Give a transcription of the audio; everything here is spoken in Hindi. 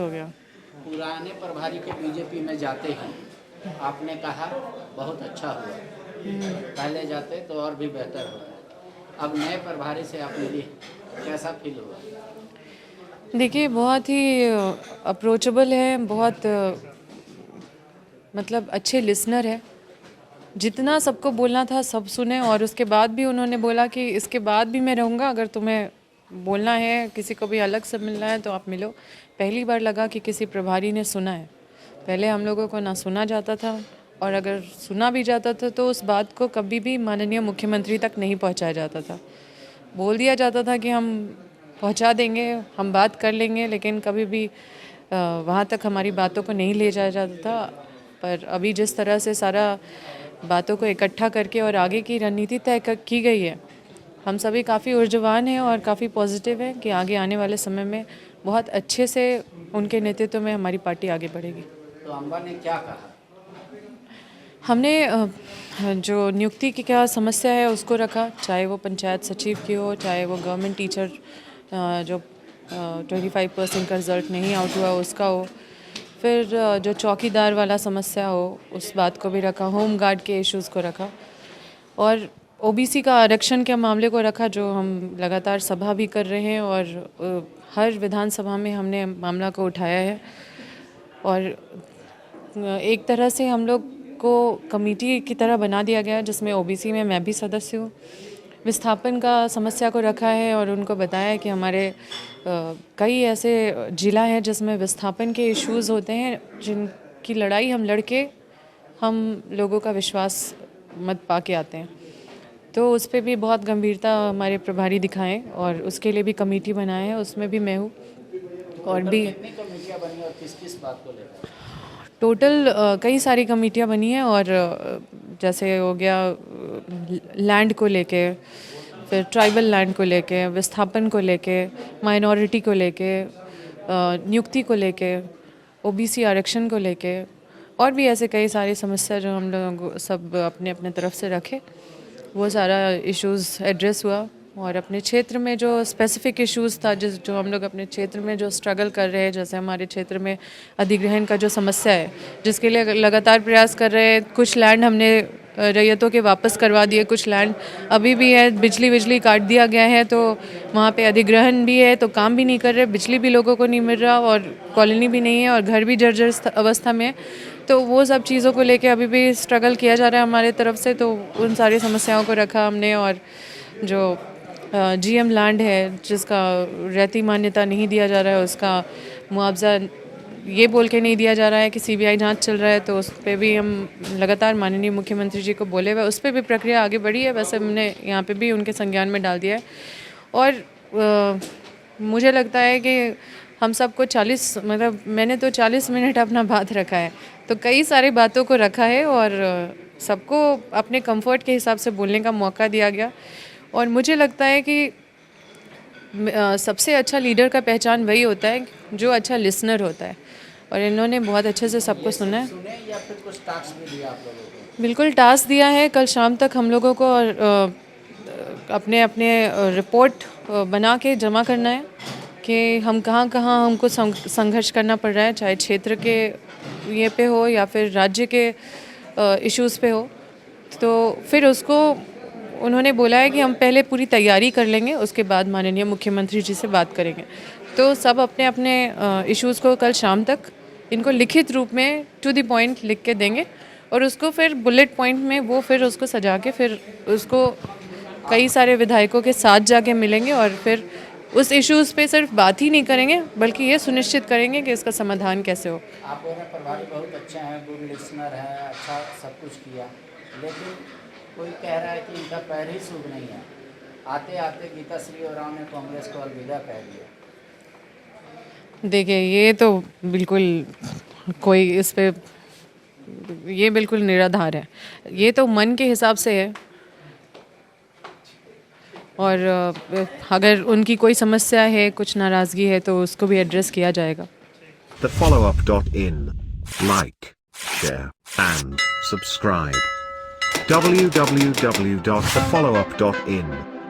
हो गया। पुराने प्रभारी के बीजेपी में जाते ही आपने कहा बहुत अच्छा हुआ, पहले जाते तो और भी बेहतर होता। अब नए प्रभारी से आप मिली, कैसा फील हुआ? देखिए, बहुत ही अप्रोचेबल है, बहुत मतलब अच्छे लिसनर है। जितना सबको बोलना था सब सुने, और उसके बाद भी उन्होंने बोला कि इसके बाद भी मैं रहूँगा, अगर तुम्हें बोलना है, किसी को भी अलग से मिलना है तो आप मिलो। पहली बार लगा कि किसी प्रभारी ने सुना है। पहले हम लोगों को ना सुना जाता था, और अगर सुना भी जाता था तो उस बात को कभी भी माननीय मुख्यमंत्री तक नहीं पहुंचाया जाता था। बोल दिया जाता था कि हम पहुंचा देंगे, हम बात कर लेंगे, लेकिन कभी भी वहाँ तक हमारी बातों को नहीं ले जाया जाता था। पर अभी जिस तरह से सारा बातों को इकट्ठा करके और आगे की रणनीति तय की गई है, हम सभी काफ़ी ऊर्जावान हैं और काफ़ी पॉजिटिव हैं कि आगे आने वाले समय में बहुत अच्छे से उनके नेतृत्व में हमारी पार्टी आगे बढ़ेगी। तो अम्बा ने क्या कहा? हमने जो नियुक्ति की क्या समस्या है उसको रखा, चाहे वो पंचायत सचिव की हो, चाहे वो गवर्नमेंट टीचर जो 25% का रिज़ल्ट नहीं आउट हुआ उसका हो, फिर जो चौकीदार वाला समस्या हो उस बात को भी रखा, होम गार्ड के इश्यूज़ को रखा, और ओबीसी का आरक्षण के मामले को रखा, जो हम लगातार सभा भी कर रहे हैं और हर विधानसभा में हमने मामला को उठाया है। और एक तरह से हम लोग को कमेटी की तरह बना दिया गया जिसमें ओबीसी में मैं भी सदस्य हूँ। विस्थापन का समस्या को रखा है और उनको बताया है कि हमारे कई ऐसे जिला हैं जिसमें विस्थापन के इश्यूज़ होते हैं, जिनकी लड़ाई हम लड़के हम लोगों का विश्वास मत पा के आते हैं। तो उस पर भी बहुत गंभीरता हमारे प्रभारी दिखाएं, और उसके लिए भी कमेटी बनाए हैं, उसमें भी मैं हूँ। और भी कितनी कमेटियां बनी और किस किस बात को लेकर? टोटल कई सारी कमेटियां बनी हैं, और जैसे हो गया लैंड को लेके, फिर ट्राइबल लैंड को लेके, विस्थापन को लेके, माइनॉरिटी को लेके, नियुक्ति को लेके, ओबीसी आरक्षण को लेके, और भी ऐसे कई सारी समस्या जो हम लोग सब अपने अपने तरफ से रखे, वो सारा इश्यूज़ एड्रेस हुआ। और अपने क्षेत्र में जो स्पेसिफिक इश्यूज़ था, जो हम लोग अपने क्षेत्र में जो स्ट्रगल कर रहे हैं, जैसे हमारे क्षेत्र में अधिग्रहण का जो समस्या है, जिसके लिए लगातार प्रयास कर रहे हैं। कुछ लैंड हमने रैयतों के वापस करवा दिए, कुछ लैंड अभी भी है, बिजली काट दिया गया है, तो वहाँ पे अधिग्रहण भी है तो काम भी नहीं कर रहे, बिजली भी लोगों को नहीं मिल रहा, और कॉलोनी भी नहीं है, और घर भी जर्जर अवस्था में है। तो वो सब चीज़ों को लेके अभी भी स्ट्रगल किया जा रहा है हमारे तरफ से, तो उन सारी समस्याओं को रखा हमने। और जो जीएम लैंड है जिसका रैयती मान्यता नहीं दिया जा रहा है, उसका मुआवजा ये बोल के नहीं दिया जा रहा है कि सीबीआई जांच चल रहा है, तो उस पर भी हम लगातार माननीय मुख्यमंत्री जी को बोले हुए, उस पर भी प्रक्रिया आगे बढ़ी है। वैसे हमने यहाँ पे भी उनके संज्ञान में डाल दिया है। और मुझे लगता है कि हम सबको 40 मतलब मैंने तो 40 मिनट अपना बात रखा है, तो कई सारी बातों को रखा है, और सबको अपने कंफर्ट के हिसाब से बोलने का मौका दिया गया। और मुझे लगता है कि सबसे अच्छा लीडर का पहचान वही होता है जो अच्छा लिसनर होता है, और इन्होंने बहुत अच्छे से सबको सुना है। सुने या फिर कुछ टास्क भी दिया आप लोगों को? बिल्कुल टास्क दिया है, कल शाम तक हम लोगों को अपने अपने रिपोर्ट बना के जमा करना है कि हम कहाँ कहाँ हमको संघर्ष करना पड़ रहा है, चाहे क्षेत्र के ये पे हो या फिर राज्य के इश्यूज़ पे हो। तो फिर उसको उन्होंने बोला है कि हम पहले पूरी तैयारी कर लेंगे, उसके बाद माननीय मुख्यमंत्री जी से बात करेंगे। तो सब अपने अपने इश्यूज़ को कल शाम तक इनको लिखित रूप में टू द पॉइंट लिख के देंगे, और उसको फिर बुलेट पॉइंट में वो फिर उसको सजा के फिर उसको कई सारे विधायकों के साथ जाके मिलेंगे, और फिर उस इश्यूज़ पे सिर्फ बात ही नहीं करेंगे बल्कि ये सुनिश्चित करेंगे कि इसका समाधान कैसे हो। आप लोगों के प्रभारी बहुत अच्छे हैं, गुड लिसनर हैं, अच्छा सब कुछ किया, लेकिन कोई कह रहा है कि इनका पैर ही शुभ नहीं है। आते आते गीता श्री और राव ने कांग्रेस को अलविदा कह दिया। देखिए, ये तो बिल्कुल कोई इस पे ये बिल्कुल निराधार है, ये तो मन के हिसाब से है, और अगर उनकी कोई समस्या है, कुछ नाराज़गी है, तो उसको भी एड्रेस किया जाएगा। thefollowup.in. Like, share, and subscribe. www.thefollowup.in